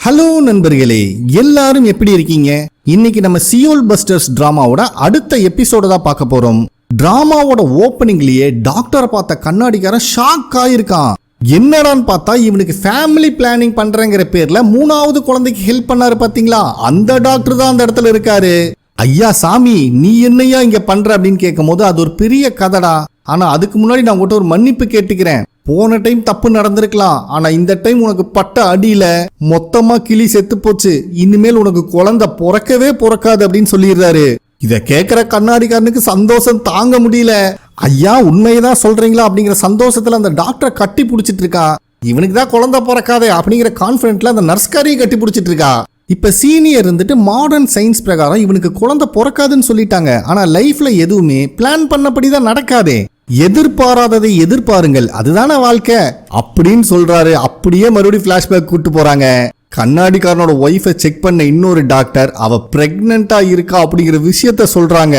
Hello நண்பர்களே, எல்லாரும் எப்படி இருக்கீங்க? இன்னைக்கு நம்ம சியோல் பஸ்டர்ஸ் டிராமாவோட அடுத்த எபிசோட தான் பார்க்க போறோம். டிராமாவோட ஓப்பனிங்லயே டாக்டரை பார்த்த கண்ணாடிக்காரன் ஷாக் ஆயிருக்கான். என்னடான்னு பார்த்தா இவனுக்கு ஃபேமிலி பிளானிங் பண்றேங்கிற பேர்ல 3வது குழந்தைக்கு ஹெல்ப் பண்ணாரு பாத்தீங்களா, அந்த டாக்டர் தான் அந்த இடத்துல இருக்காரு. ஐயா சாமி, நீ என்னையா இங்க பண்ற அப்படின்னு கேட்கும் போது அது ஒரு பெரிய கதடா. ஆனா அதுக்கு முன்னாடி நான் உங்கள்கிட்ட ஒரு மன்னிப்பு கேட்டுக்கிறேன். போன டைம் தப்பு நடந்திருக்கலாம், ஆனா இந்த டைம் உனக்கு பட்ட அடியில மொத்தமா கிளி செத்து போச்சு. இனிமேல் உனக்கு குழந்தை பிறக்கவே பிறக்காது அப்படின்னு சொல்லிடுறாரு. இத கேட்கிற கண்ணாடிக்காரனுக்கு சந்தோஷம் தாங்க முடியல. ஐயா உண்மையதான் சொல்றீங்களா அப்படிங்கிற சந்தோஷத்துல அந்த டாக்டரை கட்டி பிடிச்சிட்டு இருக்கா. இவனுக்கு தான் குழந்தை பிறக்காதே அப்படிங்கிற கான்பிடென்ட்ல அந்த நர்ஸ்காரியை கட்டி பிடிச்சிட்டு இருக்கா. இப்ப சீனியர் இருந்துட்டு மாடர்ன் சயின்ஸ் பிரகாரம் இவனுக்கு குழந்தை பிறக்காதுன்னு சொல்லிட்டாங்க. ஆனா லைஃப்ல எதுவுமே பிளான் பண்ணபடிதான் நடக்காதே. எதிர்பாராததை எதிர்பாருங்கள், அதுதானே வாழ்க்கை அப்படின்னு சொல்றாரு. அப்படியே மறுபடியும் பிளாஷ்பேக் கூட்டு போறாங்க. கண்ணாடிக்காரனோட ஒய்ஃபை செக் பண்ண இன்னொரு டாக்டர் அவ பிரெக்னண்டா இருக்கா அப்படிங்கிற விஷயத்த சொல்றாங்க.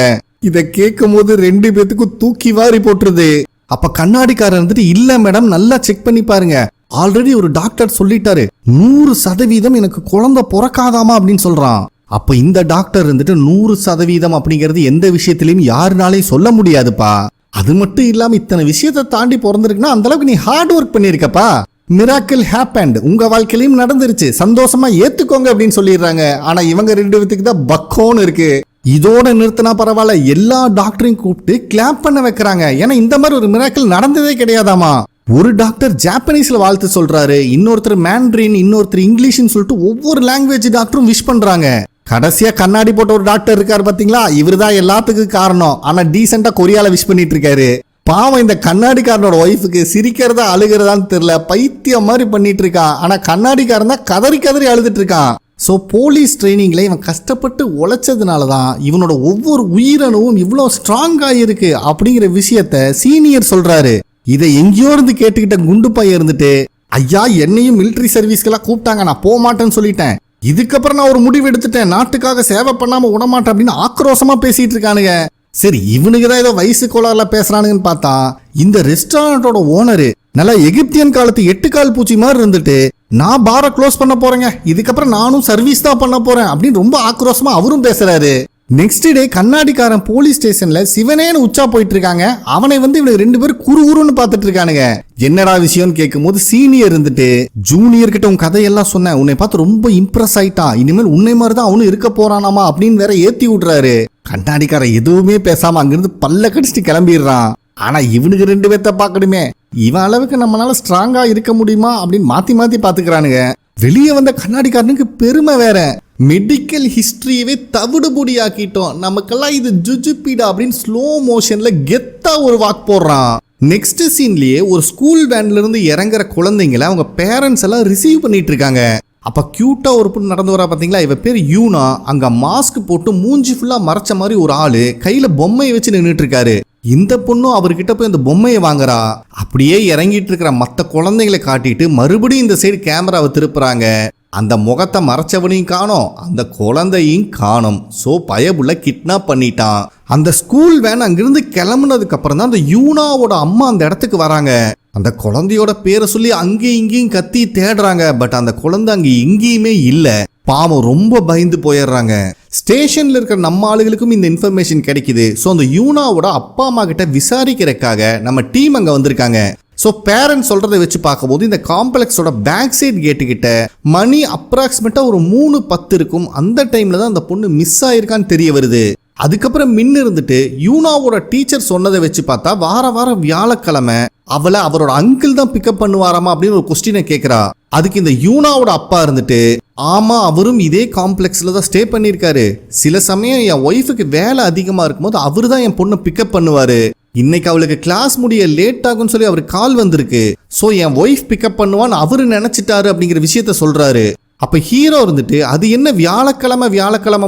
இத கேட்கும் போது 2 பேத்துக்கும் தூக்கி வாரி போட்டுருது. அப்ப கண்ணாடிக்காரர் வந்துட்டு இல்ல மேடம், நல்லா செக் பண்ணி பாருங்க, ஆல்ரெடி ஒரு டாக்டர் சொல்லிட்டாரு 100% எனக்கு குழந்தை பிறக்காதாமா அப்படின்னு சொல்றான். அப்ப இந்த டாக்டர் இருந்துட்டு 100% அப்படிங்கிறது எந்த விஷயத்திலையும் யாருனாலையும் சொல்ல முடியாதுப்பா. அது மட்டும் இல்லாம இத்தனை விஷயத்தை தாண்டி பிறந்திருக்குன்னா அந்த அளவுக்கு நீ ஹார்ட் ஒர்க் பண்ணிருக்கப்பா. மிராக்கிள் ஹேப்பன்ட், உங்க வாழ்க்கையிலும் நடந்துருச்சு, சந்தோஷமா ஏத்துக்கோங்க அப்படின்னு சொல்லிடுறாங்க. ஆனா இவங்க 2 பேத்துக்கு தான் பக்கோன்னு இருக்கு. இதோட நிறுத்தினா பரவாயில்ல, எல்லா டாக்டரையும் கூப்பிட்டு கிளாப் பண்ண வைக்கிறாங்க. ஏன்னா இந்த மாதிரி ஒரு மிராக்கிள் நடந்ததே கிடையாதாமா. ஒரு டாக்டர் ஜாப்பனீஸ்ல வாழ்த்து சொல்றாரு, இன்னொருத்தர் மேண்ட்ரின், இன்னொருத்தர் இங்கிலீஷ்னு சொல்லிட்டு ஒவ்வொரு லாங்குவேஜ் டாக்டரும் விஷ் பண்றாங்க. கடைசியா கண்ணாடி போட்ட ஒரு டாக்டர் இருக்காரு பாத்தீங்களா, இவரு தான் எல்லாத்துக்கும் காரணம். ஆனா டீசெண்டா கொரியால விஷ் பண்ணிட்டு இருக்காரு. பாவம் இந்த கண்ணாடிக்காரனோட ஒய்ஃபுக்கு சிரிக்கிறதா அழுகிறதான்னு தெரியல, பைத்தியம் மாதிரி பண்ணிட்டு இருக்கான். ஆனா கண்ணாடிக்காரன் தான் கதறி கதறி அழுதுட்டு இருக்கான். ஸோ போலீஸ் ட்ரைனிங்ல இவன் கஷ்டப்பட்டு உழைச்சதுனால தான் இவனோட ஒவ்வொரு உயிரணுவும் இவ்வளோ ஸ்ட்ராங்கா இருக்கு அப்படிங்கிற விஷயத்த சீனியர் சொல்றாரு. இதை எங்கேயோ இருந்து கேட்டுக்கிட்ட குண்டு பையன் இருந்துட்டு, ஐயா என்னையும் மிலிட்டரி சர்வீஸ்க்கெல்லாம் கூப்பிட்டாங்க, நான் போக மாட்டேன்னு சொல்லிட்டேன். இதுக்கப்புறம் நான் ஒரு முடிவு எடுத்துட்டேன், நாட்டுக்காக சேவை பண்ணாம விடமாட்டேன் அப்படின்னு ஆக்ரோஷமா பேசிட்டு இருக்கானுங்க. சரி, இவனுக்கு தான் ஏதோ வயசு கோளாறுல பேசுறானுங்கன்னு பார்த்தா இந்த ரெஸ்டாரண்டோட ஓனரு நல்லா எகிப்தியன் காலத்து 8 கால் பூச்சி மாதிரி இருந்துட்டு, நான் பாரை க்ளோஸ் பண்ண போறேங்க, இதுக்கப்புறம் நானும் சர்வீஸ் தான் பண்ண போறேன் அப்படின்னு ரொம்ப ஆக்ரோஷமா அவரும் பேசுறாரு. நெக்ஸ்ட் டே கண்ணாடிக்காரன் போலீஸ் ஸ்டேஷன்ல சிவனேன்னு உச்சா போயிட்டு இருக்காங்க. அவனை வந்து இவனுக்கு 2 பேரும் குறுகுறுன்னு பார்த்துட்டு இருக்கானுங்க. என்னடா விஷயம்னு கேட்கும் போது சீனியர் இருந்துட்டு, ஜூனியர் கிட்ட உன் கதையெல்லாம் சொன்னேன், உன்னை பார்த்து ரொம்ப இம்ப்ரெஸ் ஆயிட்டான், இனிமேல் உன்னை மாதிரி தான் அவனும் இருக்க போறானாமா அப்படின்னு வேற ஏத்தி விடுறாரு. கண்ணாடிக்காரன் எதுவுமே பேசாம அங்கிருந்து பல்ல கடிச்சிட்டு கிளம்பிடுறான். ஆனா இவனுக்கு 2 பேர்த்த பார்க்கணுமே, இவன் அளவுக்கு நம்மளால ஸ்ட்ராங்கா இருக்க முடியுமா அப்படின்னு மாத்தி மாத்தி பாத்துக்கிறானுங்க. வெளியே வந்த கண்ணாடிக்காரனுக்கு பெருமை வேற, மெடிக்கல் ஹிஸ்டரியவே தவிடுபொடி ஆக்கிட்டோம், நமக்கெல்லாம் இது ஜுஜுபிடா அப்படின்னு ஸ்லோ மோஷன்ல கெத்தா ஒரு வாக் போடுறான். நெக்ஸ்ட் சீன்லயே ஒரு ஸ்கூல் வேன்ல இருந்து இறங்குற குழந்தைங்களை அவங்க பேரண்ட்ஸ் எல்லாம் ரிசீவ் பண்ணிட்டு இருக்காங்க. அப்ப கியூட்டா ஒரு பொண்ணு நடந்து வரா பாத்தீங்களா, இவ பேர் யூனா. அங்க மாஸ்க் போட்டு மூஞ்சி ஃபுல்லா மறைச்ச மாதிரி ஒரு ஆளு கையில பொம்மையை வச்சு நின்றுட்டு இருக்காரு. இந்த பொண்ணும் அவர்கிட்ட போய் அந்த பொம்மையை வாங்குறா. அப்படியே இறங்கிட்டு இருக்கிற மற்ற குழந்தைகளை காட்டிட்டு மறுபடியும் இந்த சைடு கேமராவை திருப்புறாங்க. அந்த முகத்தை மறைச்சவனையும் காணோம், அந்த குழந்தையும் காணோம். சோ பயபுள்ள கிட்னாப் பண்ணிட்டான். அந்த ஸ்கூல் வேன் அங்கிருந்து கிளம்புனதுக்கு அப்புறம் தான் அந்த யூனாவோட அம்மா அந்த இடத்துக்கு வராங்க. அந்த குழந்தையோட பேரை சொல்லி அங்கேயும் இங்கேயும் கத்தி தேடுறாங்க. பட் அந்த குழந்தை அங்க எங்கேயுமே இல்ல. பாவம் ரொம்ப பயந்து போயிடுறாங்க. ஸ்டேஷன்ல இருக்கிற நம்ம ஆளுகளுக்கும் இந்த இன்ஃபர்மேஷன் கிடைக்குது. ஸோ அந்த யூனாவோட அப்பா அம்மா கிட்ட விசாரிக்கிறதுக்காக நம்ம டீம் அங்க வந்திருக்காங்க. ஸோ பேரண்ட்ஸ் சொல்றதை வச்சு பார்க்கும்போது இந்த காம்ப்ளெக்ஸோட பேக் சைட் கேட்டு கிட்ட மணி அப்ராக்சிமேட்டா ஒரு 3:10 இருக்கும். அந்த டைம்ல தான் அந்த பொண்ணு மிஸ் ஆயிருக்கான்னு தெரிய வருது. அதுக்கப்புறம் மின்னு இருந்துட்டு யூனாவோட டீச்சர் சொன்னதை வச்சு பார்த்தா வாரம் வியாழக்கிழமை அவளை அவரோட அங்கிள் தான் பிக்கப் பண்ணுவாராமா அப்படின்னு ஒரு கொஸ்டினை கேட்கிறா. அதுக்கு இந்த யூனாவோட அப்பா இருந்துட்டு, ஆமா அவரும் இதே காம்ப்ளெக்ஸ்ல தான் ஸ்டே பண்ணியிருக்காரு, சில சமயம் என் ஒய்ஃபுக்கு வேலை அதிகமா இருக்கும்போது அவரு தான் என் பொண்ணை பிக்கப் பண்ணுவாரு, இன்னைக்கு அவளுக்கு கிளாஸ் முடிய லேட் ஆகும்னு சொல்லி அவருக்கு கால் வந்திருக்கு, ஸோ என் ஒய்ஃப் பிக்கப் பண்ணுவான்னு அவரு நினைச்சிட்டாரு அப்படிங்கிற விஷயத்த சொல்றாரு. அப்ப ஹீரோ இருந்துட்டு, அது என்ன வியாழக்கிழமை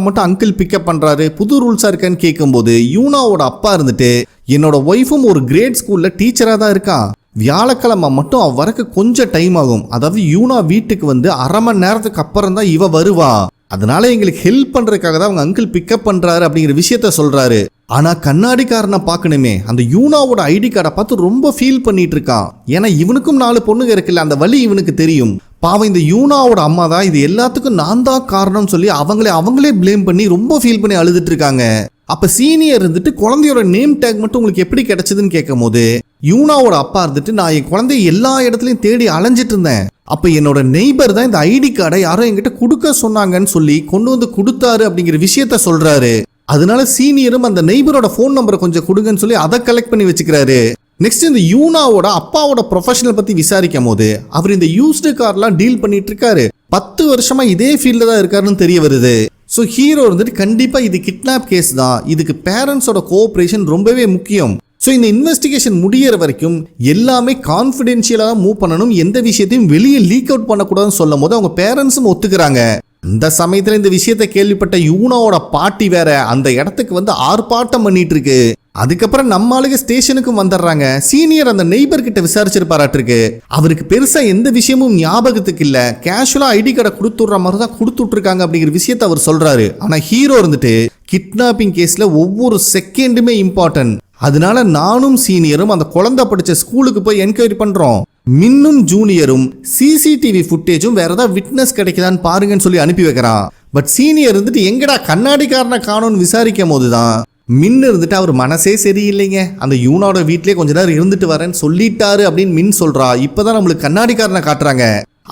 மட்டும் அங்கிள் பிக்கப் பண்றாரு, புது ரூல்ஸா இருக்கான்னு கேட்கும்போது யூனாவோட அப்பா இருந்துட்டு, என்னோட ஒய்ஃபும் ஒரு கிரேட் ஸ்கூல்ல டீச்சரா தான் இருக்கா, வியாழக்கிழமை மட்டும் அவ வரக்கு கொஞ்சம் டைம் ஆகும், அதாவது யூனா வீட்டுக்கு வந்து 1/2 மணி நேரத்துக்கு அப்புறம் தான் இவ வருவா, அதனால எங்களுக்கு ஹெல்ப் பண்றதுக்காக தான் அவங்க அங்கிள் பிக்கப் பண்றாரு அப்படிங்கிற விஷயத்த சொல்றாரு. ஆனா கண்ணாடிக்காரனை பார்க்கணுமே, அந்த யூனாவோட ஐடி கார்டை பார்த்து ரொம்ப ஃபீல் பண்ணிட்டு இருக்கான். ஏன்னா இவனுக்கும் 4 பொண்ணுங்க இருக்குல்ல, அந்த வலி இவனுக்கு தெரியும். பாவம் இந்த யூனாவோட அம்மா தான் இது எல்லாத்துக்கும் நான் தான் காரணம் சொல்லி அவங்களே ப்ளேம் பண்ணி ரொம்ப ஃபீல் பண்ணி அழுதுட்டு இருக்காங்க. அப்ப சீனியர் இருந்துட்டு குழந்தையோட நேம் டேக் மட்டும் உங்களுக்கு எப்படி கிடைச்சதுன்னு கேட்கும் போது யூனாவோட அப்பா இருந்துட்டு, நான் என் குழந்தைய எல்லா இடத்துலயும் தேடி அலைஞ்சிட்டு இருந்தேன். அப்ப என்னோட நெய்பர் தான் இந்த ஐடி கார்டை யாரோ என்கிட்ட கொடுக்க சொன்னாங்கன்னு சொல்லி கொண்டு வந்து கொடுத்தாரு அப்படிங்கிற விஷயத்த சொல்றாரு. அதனால சீனியரும் அந்த நெய்பரோட போன் நம்பரை கொஞ்சம் கொடுங்கன்னு சொல்லி அதை கலெக்ட் பண்ணி வச்சுக்கிறாரு. நெக்ஸ்ட் இந்த யூனாவோட அப்பாவோட ப்ரொஃபஷனல் பத்தி விசாரிக்கும் போது அவர் இந்த யூஸ்டு கார்லாம் டீல் பண்ணிட்டு இருக்காரு. 10 வருஷமா இதே ஃபீல்ட்ல தான் இருக்காருன்னு தெரிய வருது. ஸோ ஹீரோ இருந்துட்டு கண்டிப்பா இது கிட்னாப் கேஸ் தான், இதுக்கு பேரண்ட்ஸோட கோஆபரேஷன் ரொம்பவே முக்கியம். ஸோ இந்த இன்வெஸ்டிகேஷன் முடியற வரைக்கும் எல்லாமே கான்ஃபிடென்ஷியலாக மூவ் பண்ணணும், எந்த விஷயத்தையும் வெளியே லீக் அவுட் பண்ணக்கூடாதுன்னு சொல்லும் போது அவங்க பேரண்ட்ஸும் ஒத்துக்கிறாங்க. அந்த சமயத்துல இந்த விஷயத்தை கேள்விப்பட்ட யூனாவோட பாட்டி வேற அந்த இடத்துக்கு வந்து ஆர்ப்பாட்டம் பண்ணிட்டு இருக்கு. அதுக்கப்புறம் நம்ம ஆளுங்க ஸ்டேஷனுக்கும் வந்துடுறாங்க. சீனியர் அந்த நெய்பர் கிட்ட விசாரிச்சிருப்பாராட்டிருக்கு. அவருக்கு பெருசா எந்த விஷயமும் ஞாபகத்துக்கு இல்ல, கேஷுவலா ஐடி கார்டை கொடுத்துடுற மாதிரி தான் கொடுத்துட்டு இருக்காங்க அப்படிங்கிற விஷயத்த அவர் சொல்றாரு. ஆனா ஹீரோ இருந்துட்டு கிட்னாப்பிங் கேஸ்ல ஒவ்வொரு செகண்டுமே இம்பார்ட்டன்ட், அதனால நானும் சீனியரும் அந்த குழந்தை படிச்ச ஸ்கூலுக்கு போய் என்கொயரி பண்றோம். மின்னும் ஜூனியரும் சிசிடிவி ஃபுட்டேஜும் வேற ஏதாவது விட்னஸ் கிடைக்குதான்னு பாருங்கன்னு சொல்லி அனுப்பி வைக்கிறான். பட் சீனியர் இருந்துட்டு எங்கடா கண்ணாடிக்காரனை காணோன்னு விசாரிக்கும் போதுதான் மின் இருந்துட்டு அவர் மனசே சரியில்லைங்க, அந்த யூனாவோட வீட்லயே கொஞ்ச நேரம் இருந்துட்டு வரேன்னு சொல்லிட்டாரு அப்படின்னு மின் சொல்றா. இப்பதான் நம்மளுக்கு கண்ணாடிக்காரனை காட்டுறாங்க.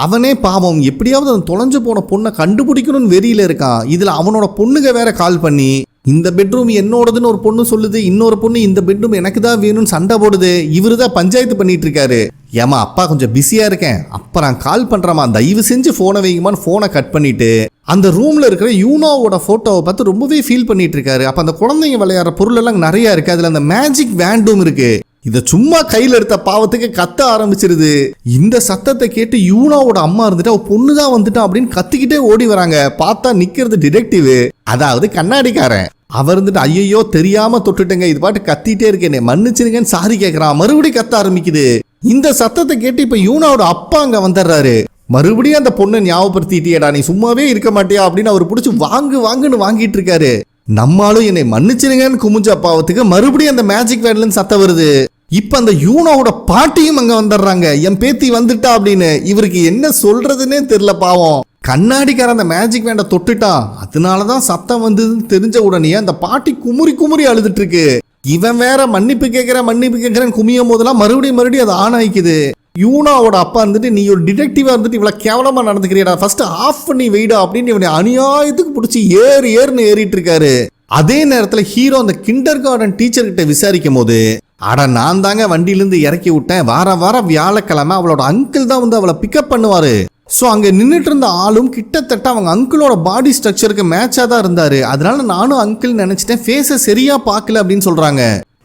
அவனே பாவம் எப்படியாவது அந்த தொலைஞ்சு போன பொண்ணை கண்டுபிடிக்கணும்னு வெறியில இருக்கான். இதுல அவனோட பொண்ணுங்க வேற கால் பண்ணி இந்த பெட்ரூம் என்னோடதுன்னு ஒரு பொண்ணு சொல்லுது, இன்னொரு பொண்ணு இந்த பெட்ரூம் எனக்கு தான் வேணும்னு சண்டை போடுது. இவரு தான் பஞ்சாயத்து பண்ணிட்டு இருக்காரு. ஏமா அப்பா கொஞ்சம் பிஸியா இருக்கேன், அப்புறம் கால் பண்றமா, தயவு செஞ்சு போனை வைங்கமான்னு போனை கட் பண்ணிட்டு அந்த ரூம்ல இருக்கிற யூனாவோட போட்டோவை பார்த்து ரொம்பவே ஃபீல் பண்ணிட்டு இருக்காரு. அப்ப அந்த குழந்தைங்க விளையாடுற பொருள் எல்லாம் நிறைய இருக்கு, அதுல அந்த மேஜிக் வேண்டும் இருக்கு. இத சும்மா கையில எடுத்த பாவத்துக்கு கத்த ஆரம்பிச்சிருது. இந்த சத்தத்தை கேட்டு யூனாவோட அம்மா இருந்துட்டு அவ பொண்ணுதான் வந்துட்டா அப்படின்னு கத்திக்கிட்டே ஓடி வராங்க. பார்த்தா நிக்கிறது டிடெக்டிவ், அதாவது கண்ணாடிக்காரன். அவர் இருந்துட்டு ஐயோ தெரியாம தொட்டுட்டுங்க, இது பாட்டு கத்திட்டே இருக்கேனே மன்னிச்சிருங்கன்னு சாரி கேட்கறான். மறுபடியும் கத்த ஆரம்பிக்குது. இந்த சத்தத்தை கேட்டு இப்ப யூனாவோட அப்பா அங்க வந்துடுறாரு. மறுபடியும் அந்த பொண்ணை ஞாபகப்படுத்திட்டியடா, நீ சும்மாவே இருக்க மாட்டியா அப்படின்னு அவர் பிடிச்சி வாங்குன்னு வாங்கிட்டு இருக்காரு. நம்மளும் என்னை மன்னிச்சிருங்கன்னு குமிஞ்ச பாவத்துக்கு மறுபடியும் அந்த மேஜிக் வேர்ட்லன்னு சத்தம் வருது. இப்ப அந்த யூனாவோட பாட்டியும் அங்க வந்துடுறாங்க. என் பேத்தி வந்துட்டா அப்படின்னு. இவருக்கு என்ன சொல்றதுன்னே தெரியல பாவம். கண்ணாடிக்கார அந்த மேஜிக் வேண்ட தொட்டுட்டான், அதனாலதான் சத்தம் வந்ததுன்னு தெரிஞ்ச உடனே அந்த பாட்டி குமுறி அழுதுட்டு இருக்கு. இவன் வேற மன்னிப்பு கேட்கிறேன்னு குமியும் போதெல்லாம் மறுபடியும் அது ஆன் ஆயிக்குது. யூனாவோட அப்பா இருந்துட்டு நீ ஒரு டிடெக்டிவா இருந்துட்டு இவ்வளவு கேவலமா நடந்துக்கிறியடா, ஃபர்ஸ்ட் ஆஃப் பண்ணி வெயிடா அப்படின்னு இவனை அநியாயத்துக்கு பிடிச்சி ஏறுன்னு ஏறிட்டு இருக்காரு. அதே நேரத்துல ஹீரோ அந்த கிண்டர் கார்டன் டீச்சர் கிட்ட விசாரிக்கும் போது, அட நான் தாங்க வண்டியிலிருந்து இறக்கி விட்டேன், வாரம் வியாழக்கிழமை அவளோட அங்கிள் தான் வந்து அவளை பிக்கப் பண்ணுவாரு. ஸோ அங்கே நின்றுட்டு இருந்த ஆளும் கிட்டத்தட்ட அவங்க அங்கிளோட பாடி ஸ்ட்ரக்சருக்கு மேட்சாக தான் இருந்தாரு. அதனால நானும் அங்கிள் நினைச்சிட்டேன், ஃபேஸை சரியா பார்க்கல அப்படின்னு சொல்றாங்க.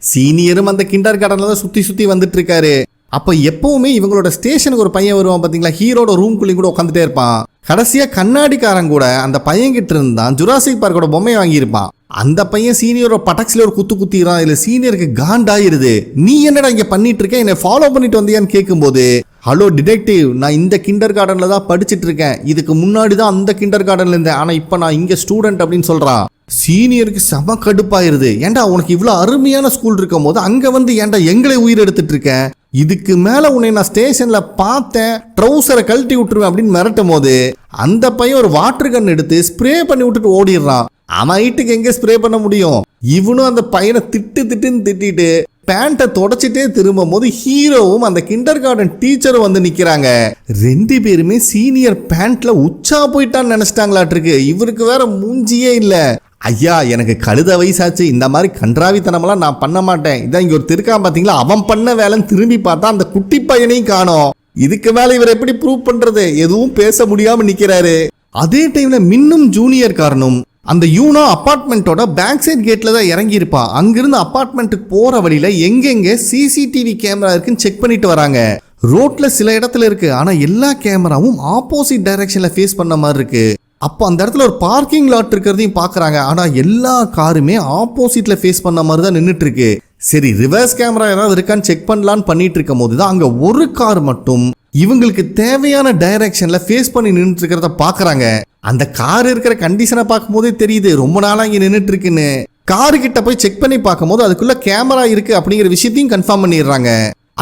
சீனியரும் அந்த கிண்டர் கார்டன்ல தான் சுத்தி வந்துட்டு இருக்காரு. அப்போ எப்பவுமே இவங்களோட ஸ்டேஷனுக்கு ஒரு பையன் வருவான் பார்த்தீங்களா, ஹீரோட ரூம்குள்ளேயும் கூட உட்காந்துட்டே இருப்பான். கடைசியா கண்ணாடிக்காரன் கூட அந்த பையன் கிட்ட இருந்தான் ஜுராசிக் பார்க்கோட பொம்மையை வாங்கியிருப்பான். அந்த பையன் சீனியரோட பட்டக்ஸ்ல ஒரு குத்திறான். இதுல சீனியருக்கு காண்டாயிருது. நீ என்னடா இங்க பண்ணிட்டு இருக்க, என்னை ஃபாலோ பண்ணிட்டு வந்தியான்னு கேட்கும்போது, ஹலோ டிடெக்டிவ், நான் இந்த கிண்டர் கார்டன்ல தான் படிச்சுட்டு இருக்கேன், இதுக்கு முன்னாடி தான் அந்த கிண்டர் கார்டன்ல இருந்தேன், ஆனா இப்ப நான் இங்க ஸ்டூடெண்ட் அப்படின்னு சொல்றான். சீனியருக்கு செம கடுப்பாயிருது. ஏன்டா உனக்கு இவ்வளவு அருமையான ஸ்கூல் இருக்கும் போது அங்க வந்து ஏன்டா எங்களை உயிர் எடுத்துட்டு இருக்கேன், இதுக்கு மேல உன்னை நான் ஸ்டேஷன்ல பார்த்தேன் ட்ரௌசரை கழட்டி விட்டுருவேன் அப்படின்னு மிரட்டும் போது அந்த பையன் ஒரு வாட்டர் கன் எடுத்து ஸ்ப்ரே பண்ணி விட்டுட்டு ஓடிடுறான். அவன் ஹைட்டுக்கு எங்க ஸ்ப்ரே பண்ண முடியும். இவனும் அந்த பையனை திட்டுன்னு திட்டிட்டு பேண்ட்டை தொடச்சிட்டே திரும்பும் போது ஹீரோவும் அந்த கிண்டர் கார்டன் டீச்சரும் வந்து நிக்கிறாங்க. 2 பேருமே சீனியர் பேண்ட்ல உச்சா போயிட்டான்னு நினைச்சிட்டாங்களாட்டிருக்கு. இவருக்கு வேற மூஞ்சியே இல்ல. ஐயா எனக்கு கழுத வயசாச்சு, இந்த மாதிரி கன்றாவித்தனமெல்லாம் நான் பண்ண மாட்டேன், இதான் இங்க ஒரு திருக்கான் பாத்தீங்களா, அவன் பண்ண வேலைன்னு திரும்பி பார்த்தா அந்த குட்டி பையனையும் காணோம். இதுக்கு மேல இவர் எப்படி ப்ரூவ் பண்றது, எதுவும் பேச முடியாம நிக்கிறாரு. அதே டைம்ல மின்னும் ஜூனியர் காரனும் அந்த யூனோ அபார்ட்மெண்ட்டோட பேக் சைட் கேட்ல தான் இறங்கி இருப்பா. அங்கிருந்து அபார்ட்மெண்ட்டுக்கு போற வழியில எங்கெங்க சிசிடிவி கேமரா இருக்குன்னு செக் பண்ணிட்டு வராங்க. ரோட்ல சில இடத்துல இருக்கு, ஆனா எல்லா கேமராவும் ஆப்போசிட் டைரக்ஷன்ல ஃபேஸ் பண்ண மாதிரி இருக்கு. அப்போ அந்த இடத்துல ஒரு பார்க்கிங் லாட் இருக்கிறதையும் பாக்குறாங்க, ஆனா எல்லா காருமே ஆப்போசிட்ல ஃபேஸ் பண்ண மாதிரி தான் நின்றுட்டு இருக்கு. சரி ரிவர்ஸ் கேமரா ஏதாவது இருக்கான்னு செக் பண்ணலான்னு பண்ணிட்டு இருக்கும் போதுதான் அங்க ஒரு கார் மட்டும் இவங்களுக்கு தேவையான டைரக்ஷன்ல ஃபேஸ் பண்ணி நின்றுட்டு இருக்கிறத பாக்குறாங்க. அந்த கார் இருக்கிற கண்டிஷனை பார்க்கும் போதே தெரியுது ரொம்ப நாளா இங்க நின்றுட்டு இருக்குன்னு. காரு கிட்ட போய் செக் பண்ணி பார்க்கும்போது அதுக்குள்ள கேமரா இருக்கு அப்படிங்கிற விஷயத்தையும் கன்ஃபார்ம் பண்ணிடுறாங்க.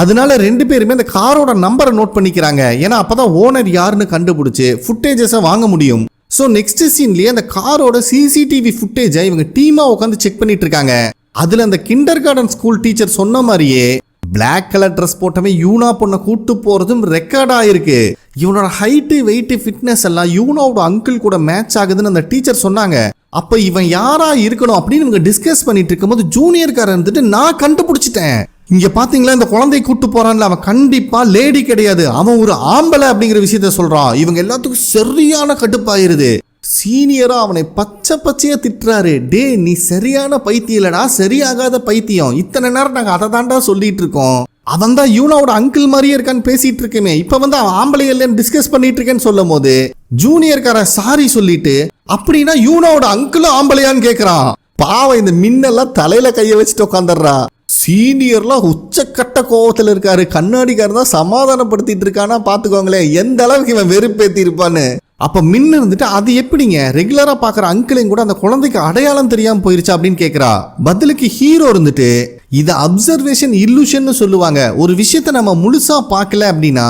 அதனால 2 பேருமே அந்த காரோட நம்பரை நோட் பண்ணிக்கிறாங்க. ஏன்னா அப்பதான் ஓனர் யாருன்னு கண்டுபிடிச்சு ஃபுட்டேஜஸை வாங்க முடியும். ஸோ நெக்ஸ்ட் சீன்லயே அந்த காரோட சிசிடிவி ஃபுட்டேஜை இவங்க டீமா உட்காந்து செக் பண்ணிட்டு இருக்காங்க. அதுல அந்த கிண்டர் கார்டன் ஸ்கூல் டீச்சர் சொன்ன மாதிரியே பிளாக் கலர் ட்ரெஸ் போட்டவன் யூனா பொண்ணை கூட்டு போறதும் ரெக்கார்ட் ஆயிருக்கு. இவனோட ஹைட்டு வெயிட் ஃபிட்னஸ் எல்லாம் யூனாவோட அங்கிள் கூட மேட்ச் ஆகுதுன்னு அந்த டீச்சர் சொன்னாங்க. அப்ப இவன் யாரா இருக்கணும் அப்படின்னு இவங்க டிஸ்கஸ் பண்ணிட்டு இருக்கும்போது ஜூனியர்காரன் இருந்துட்டு நான் கண்டுபிடிச்சிட்டேன், இங்க பாத்தீங்களா இந்த குழந்தைய கூட்டு போறான்ல அவன் கண்டிப்பா லேடி கிடையாது, அவன் ஒரு ஆம்பளை அப்படிங்கிற விஷயத்த சொல்றான். இவங்க எல்லாத்துக்கும் சரியான கடுப்பாயிருது. சீனியரா அவனை பச்சை பச்சையா திட்டுறாரு. டே நீ சரியான பைத்தியம் இல்லடா, சரியாகாத பைத்தியம், இத்தனை நேரம் நாங்க அதை தாண்டா சொல்லிட்டு இருக்கோம். அவன் தான் யூனாவோட அங்கிள் மாதிரியே இருக்கான்னு பேசிட்டு இருக்கேமே, இப்ப வந்து அவன் ஆம்பளை இல்லைன்னு டிஸ்கஸ் பண்ணிட்டு இருக்கேன்னு சொல்லும் போது ஜூனியர்காரன் சாரி சொல்லிட்டு அப்படின்னா யூனாவோட அங்கிளும் ஆம்பளையான்னு கேக்குறான். பாவம் இந்த மின்னெல்லாம் தலையில கைய வச்சுட்டு உட்காந்துடுறா. சீனியர்லாம் உச்சக்கட்ட கோவத்துல இருக்காரு. கண்ணாடிக்காரன் தான் சமாதானப்படுத்திட்டு இருக்கானா பாத்துக்கோங்களேன் எந்த அளவுக்கு இவன் வெறுப்பேத்தி இருப்பான்னு. அப்ப மின்னு இருந்துட்டு அது எப்படிங்க ரெகுலரா பாக்குற அங்கிளையும் கூட அந்த குழந்தைக்கு அடையாளம் தெரியாம போயிருச்சா அப்படின்னு கேக்குறா. பதிலுக்கு ஹீரோ இருந்துட்டு இத அப்சர்வேஷன் இல்லூஷன் சொல்லுவாங்க. ஒரு விஷயத்த நம்ம முழுசா பார்க்கல அப்படின்னா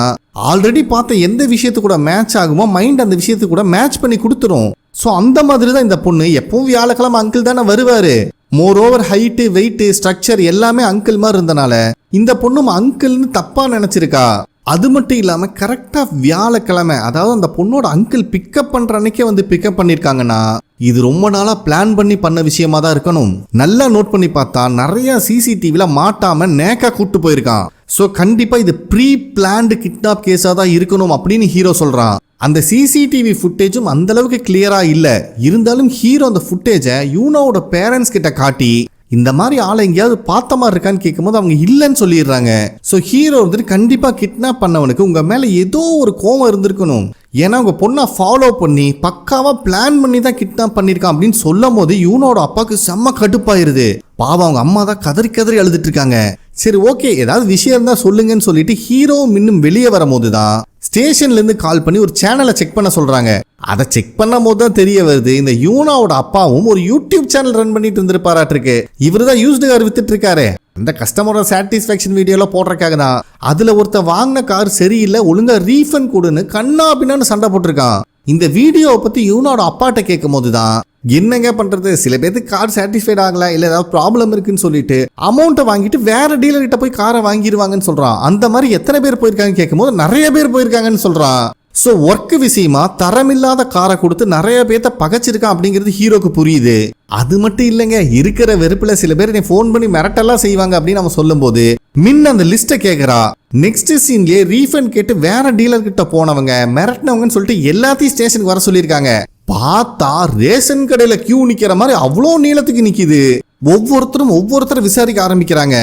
ஆல்ரெடி பார்த்த எந்த விஷயத்து கூட மேட்ச் ஆகுமோ மைண்ட் அந்த விஷயத்து கூட மேட்ச் பண்ணி கொடுத்துரும். ஸோ அந்த மாதிரி தான் இந்த பொண்ணு எப்பவும் வியாழக்கிழமை அங்கிள் தானே வருவாரு. More over height weight structure எல்லாமே அங்கிள் மாதிரி இருந்தனால இந்த பொண்ணும் அங்கிள்னு தப்பா நினைச்சிருக்கா. அது மட்டும் இல்லாம கரெக்டா வியாழக்கிழமை அதாவது அந்த பொண்ணோட அங்கிள் பிக்கப் பண்ற அன்னைக்கே வந்து பிக்கப் பண்ணிருக்காங்கன்னா இது ரொம்ப நாளா பிளான் பண்ணி பண்ண விஷயமா தான் இருக்கணும். நல்லா நோட் பண்ணி பார்த்தா நிறைய சிசிடிவில மாட்டாம நேக்கா கூட்டு போயிருக்கான். ஸோ கண்டிப்பா இது ப்ரீ பிளான்டு கிட்னாப் கேஸா தான் இருக்கணும் அப்படின்னு ஹீரோ சொல்றான். அந்த சிசிடிவி ஃபுட்டேஜும் அந்த அளவுக்கு கிளியரா இல்ல. இருந்தாலும் ஹீரோ அந்த ஃபுட்டேஜை யூனாவோட பேரண்ட்ஸ் கிட்ட காட்டி இந்த மாதிரி ஆளை எங்கேயாவது பார்த்த மாதிரி இருக்கான்னு கேட்கும்போது அவங்க இல்லைன்னு சொல்லிடுறாங்க. ஸோ ஹீரோ வந்துட்டு கண்டிப்பா கிட்னாப் பண்ணவனுக்கு உங்க மேல ஏதோ ஒரு கோவம் இருந்திருக்கணும். ஏன்னா உங்க பொண்ணை ஃபாலோ பண்ணி பக்காவா பிளான் பண்ணி தான் கிட்னாப் பண்ணிருக்கான் அப்படின்னு சொல்லும் போது யூனோட அப்பாவுக்கு செம்ம கடுப்பாயிருது. பாவம் அவங்க அம்மா தான் கதறி கதறி அழுதுட்டு இருக்காங்க. சரி ஓகே ஏதாவது விஷயம் இருந்தா சொல்லுங்கன்னு சொல்லிட்டு ஹீரோ இன்னும் வெளியே வரும்போது தான் ஸ்டேஷன்ல இருந்து கால் பண்ணி ஒரு சேனலை செக் பண்ண சொல்றாங்க. அதை செக் பண்ணும் போது தான் தெரிய வருது இந்த யூனாவோட அப்பாவும் ஒரு யூடியூப் சேனல் ரன் பண்ணிட்டு இருந்திருப்பாராட்டிருக்கு. இவரு தான் யூஸ்டு கார் வித்துட்டு இருக்காரு. அந்த கஸ்டமரோட சாட்டிஸ்ஃபேக்ஷன் வீடியோல போடுறக்காக தான். அதுல ஒருத்த வாங்கின கார் சரியில்லை ஒழுங்கா ரீஃபண்ட் கொடுன்னு கண்ணா பின்னான்னு சண்டை போட்டிருக்கான். இந்த வீடியோவை பத்தி யூனோட அப்பாட்ட கேட்கும் போதுதான் என்னங்க பண்றது சில பேருக்கு கார் சாட்டிஸ்ஃபைட் ஆகல இல்ல ஏதாவது ப்ராப்ளம் இருக்குன்னு சொல்லிட்டு அமௌண்ட்டை வாங்கிட்டு வேற டீலர் கிட்ட போய் காரை வாங்கிடுவாங்கன்னு சொல்றான். அந்த மாதிரி எத்தனை பேர் போயிருக்காங்க கேட்கும் போது நிறைய பேர் போயிருக்காங்கன்னு சொல்றான். ஸோ ஒர்க் விஷயமா தரமில்லாத காரை கொடுத்து நிறைய பேர்த்த பகைச்சிருக்கான் அப்படிங்கிறது ஹீரோக்கு புரியுது. அது மட்டும் இல்லைங்க இருக்கிற வெறுப்புல சில பேர் நீ ஃபோன் பண்ணி மிரட்டெல்லாம் செய்வாங்க அப்படின்னு நம்ம சொல்லும் போது மின் அந்த லிஸ்ட்டை கேட்கறா. நெக்ஸ்ட் சீன்லயே ரீஃபண்ட் கேட்டு வேற டீலர் கிட்ட போனவங்க மிரட்டினவங்கன்னு சொல்லிட்டு எல்லாத்தையும் ஸ்டேஷனுக்கு வர சொல்லியிருக்காங்க. பார்த்தா ரேஷன் கடையில கியூ நிக்கிற மாதிரி அவ்வளோ நீளத்துக்கு நிக்குது. ஒவ்வொருத்தரும் விசாரிக்க ஆரம்பிக்கிறாங்க.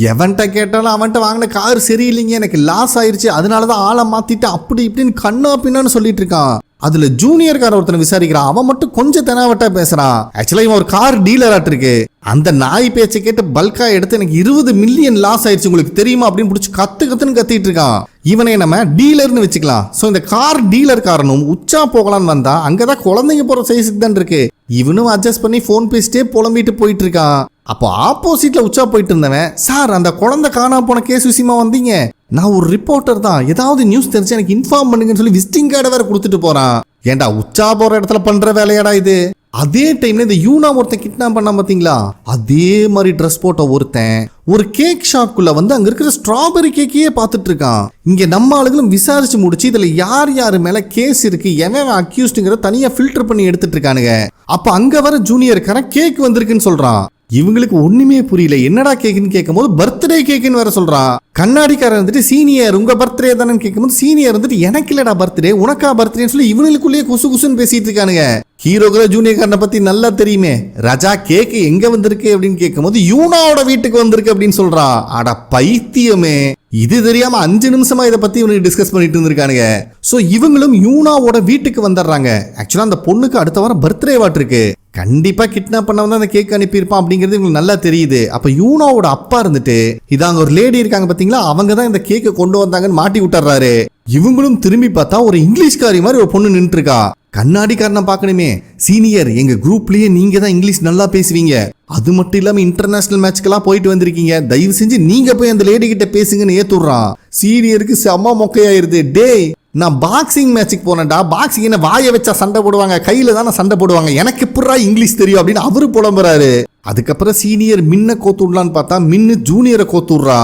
எவன்ட்ட கேட்டாலும் அவன்கிட்ட வாங்கின கார் சரியில்லைங்க எனக்கு லாஸ் ஆயிருச்சு அதனாலதான் ஆளை மாத்திட்டு அப்படி இப்படின்னு கண்ணா பின்னான்னு சொல்லிட்டு இருக்கான். அதுல ஜூனியர் கார் ஒருத்தனை விசாரிக்கிறான். அவன் மட்டும் கொஞ்சம் தெனாவட்டா பேசுறான். ஆக்சுவலா இவன் ஒரு கார் டீலர் ஆட்டு இருக்கு. அந்த நாய் பேச்சை கேட்டு பல்கா எடுத்து எனக்கு 20 மில்லியன் லாஸ் ஆயிடுச்சு உங்களுக்கு தெரியுமா அப்படின்னு பிடிச்சி கத்துன்னு கத்திட்டு இருக்கான். இவனை நம்ம டீலர்னு வச்சுக்கலாம். ஸோ இந்த கார் டீலர் காரனும் உச்சா போகலான்னு வந்தா அங்கதான் குழந்தைங்க போற சைஸுக்கு தான் இருக்கு. இவனும் அட்ஜஸ்ட் பண்ணி போன் பேசிட்டே புலம்பிட்டு போயிட்டு இருக்கான். அப்போ ஆப்போசிட்ல உச்சா போயிட்டு இருந்தவன் சார் அந்த குழந்தை காணாம போன கேஸ் விஷயமா வந்தீங்க, நான் ஒரு ரிப்போர்ட்டர் தான், ஏதாவது நியூஸ் தெரிஞ்சு எனக்கு இன்ஃபார்ம் பண்ணுங்கன்னு சொல்லி விசிட்டிங் கார்டை வேற கொடுத்துட்டு போறான். ஏண்டா உச்சா போற இடத்துல பண்ற வேலையாடா இது. அதே டைம்ல இந்த யூனா ஒருத்தன் கிட்னாப் பண்ணா பாத்தீங்களா அதே மாதிரி ட்ரெஸ் போட்ட ஒருத்தன் ஒரு கேக் ஷாப்குள்ள வந்து அங்க இருக்கிற ஸ்ட்ராபெரி கேக்கையே பார்த்துட்டு இருக்கான். இங்க நம்ம ஆளுகளும் விசாரிச்சு முடிச்சு இதுல யார் யாரு மேல கேஸ் இருக்கு எவன் அக்யூஸ்டுங்கிற தனியா ஃபில்டர் பண்ணி எடுத்துட்டு இருக்கானுங்க. அப்ப அங்க வர ஜூனியருக்கான கேக் வந்திருக்குன்னு சொல்றான். இவங்களுக்கு ஒண்ணுமே புரியல. என்னடா கேக்குன்னு கேட்கும் போது பர்த்டே கேக்குன்னு வேற சொல்றான். கண்ணாடிக்காரன் வந்துட்டு சீனியர் உங்க பர்த்டே தானே கேட்கும் போது சீனியர் வந்துட்டு எனக்கு இல்லடா பர்த்டே உனக்கா பர்த்டேன்னு சொல்லி இவங்களுக்குள்ளேயே குசு குசுன்னு பேசிட்டு இருக்கானுங்க. ஹீரோக்கு ஜூனியர்காரனை பத்தி நல்லா தெரியுமே. ராஜா கேக்கு எங்க வந்திருக்கு அப்படின்னு கேட்கும் போது யூனாவோட வீட்டுக்கு வந்திருக்கு அப்படின்னு சொல்றான். அட பைத்தியமே, இது தெரியாம 5 நிமிஷமா இதை பத்தி இவனுக்கு டிஸ்கஸ் பண்ணிட்டு இருந்திருக்கானுங்க. சோ இவங்களும் யூனாவோட வீட்டுக்கு வந்துடுறாங்க. ஆக்சுவலா அந்த பொண்ணுக்கு அடுத்த வாரம் பர்த்டே வாட் இருக்கு. கண்டிப்பா கிட்னாப் பண்ண வந்து அந்த கேக் அனுப்பியிருப்பான் அப்படிங்கிறது உங்களுக்கு நல்லா தெரியுது. அப்ப யூனோவோட அப்பா இருந்துட்டு இதாங்க ஒரு லேடி இருக்காங்க பாத்தீங்களா, அவங்க தான் இந்த கேக்கை கொண்டு வந்தாங்கன்னு மாட்டி விட்டுறாரு. இவங்களும் திரும்பி பார்த்தா ஒரு இங்கிலீஷ்காரி மாதிரி ஒரு பொண்ணு நின்று இருக்கா. கண்ணாடிக்காரனை பார்க்கணுமே, சீனியர் எங்க குரூப்லயே நீங்க தான் இங்கிலீஷ் நல்லா பேசுவீங்க, அது மட்டும் இல்லாம இன்டர்நேஷனல் மேட்ச்க்கெல்லாம் போயிட்டு வந்திருக்கீங்க, தயவு செஞ்சு நீங்க போய் அந்த லேடி கிட்ட பேசுங்கன்னு ஏத்துறான். சீனியருக்கு செம்ம மொக்கையாயிருது. டேய், நான் பாக்ஸிங் மேட்சுக்கு போனேன்டா, பாக்ஸிங் என்ன வாயை வச்சா சண்டை போடுவாங்க, கையில தானே சண்டை போடுவாங்க, எனக்கு எப்படா இங்கிலீஷ் தெரியும் அப்படின்னு அவரு புலம்புறாரு. அதுக்கப்புறம் சீனியர் மின்ன கோத்துடலான்னு பார்த்தா மின்னு ஜூனியரை கோத்துடுறா.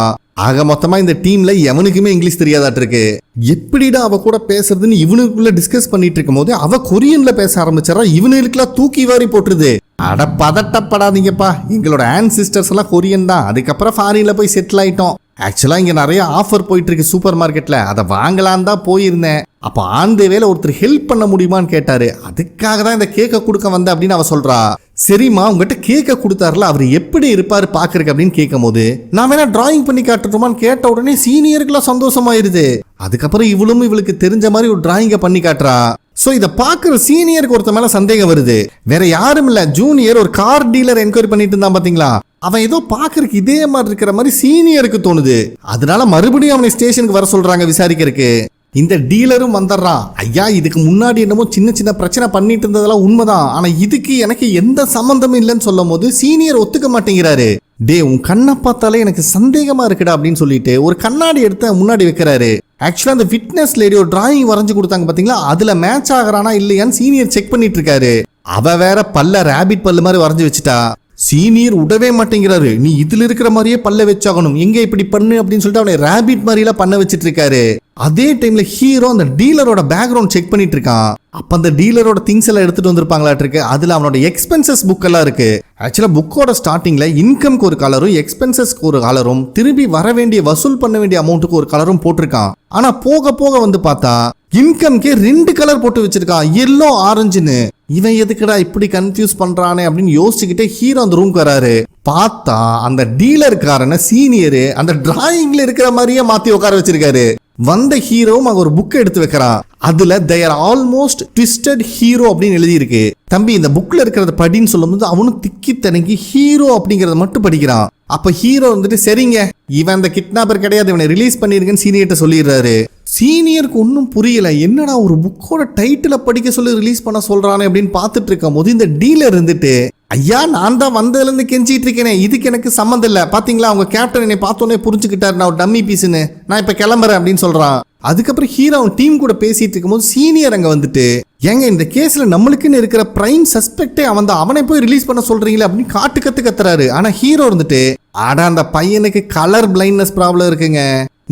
ஆக மொத்தமா இந்த டீம்ல எவனுக்குமே இங்கிலீஷ் தெரியாதாட்டு இருக்கு. எப்படிடா அவ கூட பேசுறதுன்னு இவனுக்குள்ள டிஸ்கஸ் பண்ணிட்டு இருக்கும் போது அவ கொரியன்ல பேச ஆரம்பிச்சா. இவனுக்குலாம் தூக்கி வாரி போட்டுருது. அட பதட்டப்படாதீங்கப்பா, எங்களோட ஆன்சிஸ்டர்ஸ் எல்லாம் கொரியன் தான், அதுக்கப்புறம் ஃபாரின்ல போய் செட்டில் ஆயிட்டோம். ஆக்சுவலா இங்க நிறைய ஆஃபர் போயிட்டு இருக்கு சூப்பர் மார்க்கெட்ல, அதை வாங்கலான் தான் போயிருந்தேன். அப்ப ஆந்த வேலை ஒருத்தர் ஹெல்ப் பண்ண முடியுமான்னு கேட்டாரு. அதுக்காக தான் இந்த கேக்க கொடுக்க வந்த அப்படின்னு அவ சொல்றா. சரிம்மா, உங்ககிட்ட கேக்க கொடுத்தாருல, அவர் எப்படி இருப்பாரு பாக்குறதுக்கு அப்படின்னு கேட்கும் போது நான் வேணா டிராயிங் பண்ணி காட்டுறோமான்னு கேட்ட உடனே சீனியருக்குலாம் சந்தோஷமாயிருது. அதுக்கப்புறம் இவளும் இவளுக்கு தெரிஞ்ச மாதிரி ஒரு டிராயிங்கை பண்ணி காட்டுறா. சோ இதை பாக்குற சீனியருக்கு ஒருத்த மேல சந்தேகம் வருது. வேற யாரும் இல்ல, ஜூனியர் ஒரு கார் டீலர் என்கொயரி பண்ணிட்டு இருந்தான் பாத்தீங்களா, அவன் ஏதோ பாக்குறதுக்கு இதே மாதிரி இருக்கிற மாதிரி சீனியருக்கு தோணுது. அதனால மறுபடியும் அவனை ஸ்டேஷனுக்கு வர சொல்றாங்க விசாரிக்கிறதுக்கு. இந்த டீலரும் வந்துடுறான். ஐயா, இதுக்கு முன்னாடி என்னமோ சின்ன சின்ன பிரச்சனை பண்ணிட்டு இருந்ததெல்லாம் உண்மைதான், ஆனா இதுக்கு எனக்கு எந்த சம்பந்தமும் இல்லைன்னு சொல்லும் போது சீனியர் ஒத்துக்க மாட்டேங்கிறாரு. டே, உன் கண்ணை பார்த்தாலே எனக்கு சந்தேகமா இருக்குடா அப்படின்னு சொல்லிட்டு ஒரு கண்ணாடி எடுத்து முன்னாடி வைக்கிறாரு. ஆக்சுவலா அந்த விட்னஸ் லேடி ஒரு டிராயிங் வரைஞ்சு கொடுத்தாங்க பாத்தீங்களா, அதுல மேட்ச் ஆகிறானா இல்லையான்னு சீனியர் செக் பண்ணிட்டு இருக்காரு. அவ வேற பல்ல ராபிட் பல்லு மாதிரி வரைஞ்சு வச்சுட்டா. சீனியர் விடவே மாட்டேங்கிறாரு. நீ இதுல இருக்கிற மாதிரியே பல்ல வச்சாகணும், எங்க இப்படி பண்ணு அப்படின்னு சொல்லிட்டு அவனை ராபிட் மாதிரி எல்லாம் பண்ண வச்சிட்டு இருக்காரு. அதே டைம்ல ஹீரோ அந்த டீலரோட பேக்ரவுண்ட் செக் பண்ணிட்டு இருக்கான். அப்ப அந்த டீலரோட திங்ஸ் எல்லாம் எடுத்துட்டு வந்திருப்பாங்களாட்டு இருக்கு. அதுல அவனோட எக்ஸ்பென்சஸ் புக் எல்லாம் இருக்கு. ஆக்சுவலா புக்கோட ஸ்டார்டிங்ல இன்கம்க்கு ஒரு கலரும் எக்ஸ்பென்சஸ்க்கு ஒரு கலரும் திரும்பி வர வேண்டிய வசூல் பண்ண வேண்டிய அமௌண்ட்டுக்கு ஒரு கலரும் போட்டிருக்கான். ஆனா போக போக வந்து பார்த்தா இன்கம்கே 2 கலர் போட்டு வச்சிருக்கான், எல்லோ ஆரஞ்சுன்னு. இவன் எதுக்குடா இப்படி கன்ஃபியூஸ் பண்றானே அப்படின்னு யோசிச்சுக்கிட்டே ஹீரோ அந்த ரூம்க்கு வராரு. பார்த்தா அந்த டீலர்காரன சீனியர் அந்த டிராயிங்ல இருக்கிற மாதிரியே மாத்தி உட்கார வச்சிருக்காரு. வந்த ஹீரோவும் அங்க ஒரு புக் எடுத்து வைக்கிறான். அதுல they are almost twisted hero அப்படின்னு எழுதி இருக்கு. தம்பி, இந்த புக்ல இருக்கிறத படின்னு சொல்லும்போது அவனும் திக்கி தனங்கி ஹீரோ அப்படிங்கறத மட்டும் படிக்கிறான். அப்ப ஹீரோ வந்துட்டு சரிங்க, இவன் அந்த கிட்னாப்பர் கிடையாது, இவனை ரிலீஸ் பண்ணிருக்கேன்னு சீனியர்ட்ட சொல்லிடுறாரு. சீனியருக்கு ஒன்றும் புரியல, என்னடா ஒரு புக்கோட டைட்டில படிக்க சொல்லி ரிலீஸ் பண்ண சொல்றானே அப்படின்னு பார்த்துட்டு இருக்கும் போது இந்த டீலர் இருந்துட்டு, ஐயா நான் தான் வந்ததுல இருந்து கெஞ்சிட்டு இருக்கேனே, இதுக்கு எனக்கு சம்மந்தம் இல்ல, பாத்தீங்களா அவங்க கேப்டன் என்னை பார்த்தோன்னே புரிஞ்சுக்கிட்டாரு நான் ஒரு டம்மி பீஸ்ன்னு, நான் இப்ப கிளம்புறேன் அப்படின்னு சொல்றான். அதுக்கப்புறம் ஹீரோ டீம் கூட பேசிட்டு இருக்கும்போது சீனியர் அங்க வந்துட்டு, ஏங்க இந்த கேஸ்ல நம்மளுக்குன்னு இருக்கிற பிரைம் சஸ்பெக்டே அவன் தான், அவனை போய் ரிலீஸ் பண்ண சொல்றீங்களே அப்படின்னு காட்டு கத்துறாரு. ஆனா ஹீரோ இருந்துட்டு, ஆடா அந்த பையனுக்கு கலர் பிளைண்ட்னஸ் ப்ராப்ளம் இருக்குங்க,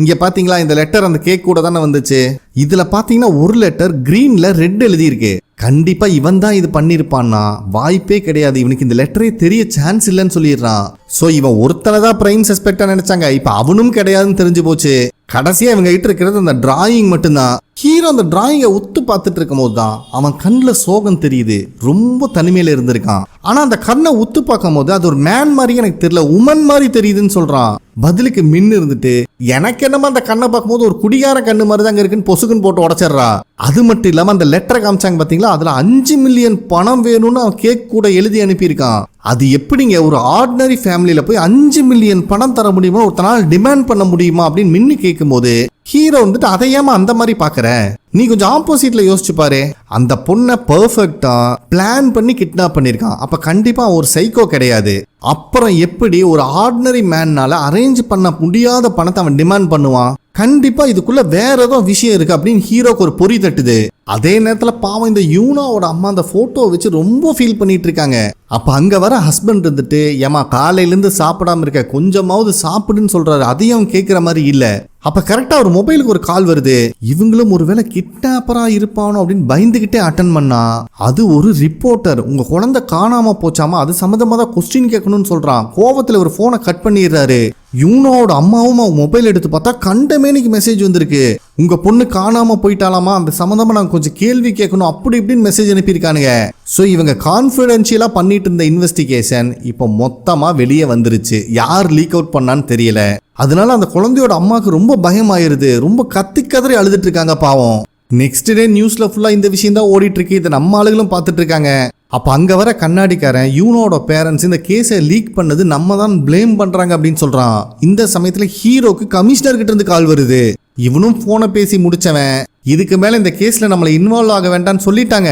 இங்க பாத்தீங்களா இந்த லெட்டர் அந்த கேக் கூட தானே வந்துச்சு, இதுல பாத்தீங்கன்னா ஒரு லெட்டர் கிரீன்ல ரெட் எழுதி இருக்கு, கண்டிப்பா இவன் தான் இது பண்ணிருப்பான்னா வாய்ப்பே கிடையாது, இவனுக்கு இந்த லெட்டரே தெரிய சான்ஸ் இல்லைன்னு சொல்லிடுறான். சோ இவன் ஒருத்தனை தான் பிரைம் சஸ்பெக்டா நினைச்சாங்க, இப்ப அவனும் கிடையாதுன்னு தெரிஞ்சு போச்சு. கடைசியா இவங்க கிட்ட இருக்கிறது அந்த டிராயிங் மட்டும்தான். ஹீரோ அந்த டிராயிங்கை உத்து பார்த்துட்டு இருக்கும் போது தான் அவன் கண்ணில் சோகம் தெரியுது, ரொம்ப தனிமையில இருந்திருக்கான். ஆனா அந்த கண்ணை உத்து பார்க்கும் போது அது ஒரு மேன் மாதிரி எனக்கு தெரியல, உமன் மாதிரி தெரியுதுன்னு சொல்றான். பதிலுக்கு மின்னு இருந்துட்டு, எனக்கு என்னமா அந்த கண்ணை பார்க்கும்போது ஒரு குடிகார கண்ணு மாதிரி தாங்க இருக்குன்னு பொசுக்குன்னு போட்டு உடச்சிடுறா. அது மட்டும் இல்லாம அந்த லெட்டரை காமிச்சாங்க பாத்தீங்களா, அதுல 5 மில்லியன் பணம் வேணும்னு அவன் கேக் கூட எழுதி அனுப்பியிருக்கான். அது எப்படிங்க ஒரு ஆர்டினரி ஃபேமிலியில போய் 5 மில்லியன் பணம் தர முடியுமா, ஒருத்தனால டிமாண்ட் பண்ண முடியுமா அப்படின்னு மின்னு கேட்கும் போது ஹீரோ வந்துட்டு அதையாம அந்த மாதிரி பாக்குற, நீ கொஞ்சம் ஆப்போசிட்ல யோசிச்சு பாரு, அந்த பொண்ணை பெர்ஃபெக்ட்டா பிளான் பண்ணி கிட்னாப் பண்ணிருக்கான், அப்ப கண்டிப்பா ஒரு சைக்கோ கிடையாது. அப்புறம் எப்படி ஒரு ஆர்டினரி மேன்னால அரேஞ்ச் பண்ண முடியாத பணத்தை அவன் டிமாண்ட் பண்ணுவான், கண்டிப்பா இதுக்குள்ள வேற ஏதோ விஷயம் இருக்கு அப்படின்னு ஹீரோக்கு ஒரு பொறி தட்டுது. அதே நேரத்துல பாவம் இந்த யூனாவோட அம்மா அந்த போட்டோ வச்சு ரொம்ப ஃபீல் பண்ணிட்டு இருக்காங்க. அப்ப அங்க வர ஹஸ்பண்ட் இருந்துட்டு, ஏமா காலையில இருந்து சாப்பிடாம இருக்க, கொஞ்சமாவது சாப்பிடுன்னு சொல்றாரு, அதையும் கேட்கிற மாதிரி இல்ல. அப்ப கரெக்டா ஒரு மொபைலுக்கு ஒரு கால் வருது. இவங்களும் ஒருவேளை கிட்னாப்பரா இருப்பானோ அப்படின்னு பயந்துகிட்டே அட்டன் பண்ணா, அது ஒரு ரிப்போர்ட்டர், உங்க குழந்தை காணாம போச்சாமா, அது சம்பந்தமா தான் கொஸ்டின் கேட்கணும்னு சொல்றான். கோவத்துல ஒரு போனை கட் பண்ணிடுறாரு. யூனோட அம்மாவும் மொபைல் எடுத்து பார்த்தா கண்டமேனிக்கு மெசேஜ் வந்திருக்கு, உங்க பொண்ணு காணாம போயிட்டாலாமா, அந்த சம்பந்தமா நாங்க கொஞ்சம் கேள்வி கேட்கணும் அப்படி இப்படின்னு மெசேஜ் அனுப்பியிருக்கானுங்க. ஸோ இவங்க கான்ஃபிடென்ஷியலா பண்ணிட்டு இருந்த இன்வெஸ்டிகேஷன் இப்போ மொத்தமா வெளியே வந்துருச்சு, யார் லீக் அவுட் பண்ணான்னு தெரியல. அதனால அந்த குழந்தையோட அம்மாவுக்கு ரொம்ப பயம் ஆயிருது, ரொம்ப கத்தி கதறி அழுதுட்டு இருக்காங்க பாவம். நெக்ஸ்ட் டே நியூஸ்ல ஃபுல்லா இந்த விஷயம் தான் ஓடிட்டு இருக்கு, இதை நம்ம ஆளுகளும் பார்த்துட்டு இருக்காங்க. அப்ப அங்க வர கண்ணாடிக்காரன் யூனோட பேரண்ட்ஸ் இந்த கேஸை லீக் பண்ணது நம்ம தான் ப்ளேம் பண்றாங்க அப்படின்னு சொல்றான். இந்த சமயத்துல ஹீரோக்கு கமிஷனர் கிட்ட இருந்து கால் வருது. இவனும் போனை பேசி முடிச்சவன் இதுக்கு மேல இந்த கேஸ்ல நம்மளை இன்வால்வ் ஆக வேண்டாம்னு சொல்லிட்டாங்க.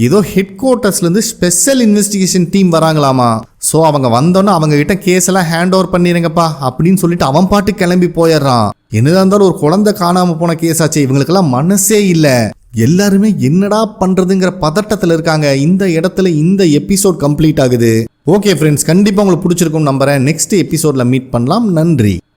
ஏதோ ஹெட் குவார்ட்டர்ஸ்ல இருந்து ஸ்பெஷல் இன்வெஸ்டிகேஷன் டீம் வராங்களாமா. ஸோ அவங்க வந்தோன்னா அவங்க கிட்ட கேஸ் எல்லாம் ஹேண்ட் ஓவர் பண்ணிருங்கப்பா அப்படின்னு சொல்லிட்டு அவன் பாட்டு கிளம்பி போயிடுறான். என்னதான் இருந்தாலும் ஒரு குழந்தை காணாம போன கேஸ் ஆச்சு. இவங்களுக்கெல்லாம் மனசே இல்லை. எல்லாருமே என்னடா பண்றதுங்கிற பதட்டத்தில் இருக்காங்க. இந்த இடத்துல இந்த எபிசோட் கம்ப்ளீட் ஆகுது. ஓகே ஃப்ரெண்ட்ஸ், கண்டிப்பா உங்களுக்கு பிடிச்சிருக்கும் நம்புறேன். நெக்ஸ்ட் எபிசோட்ல மீட் பண்ணலாம். நன்றி.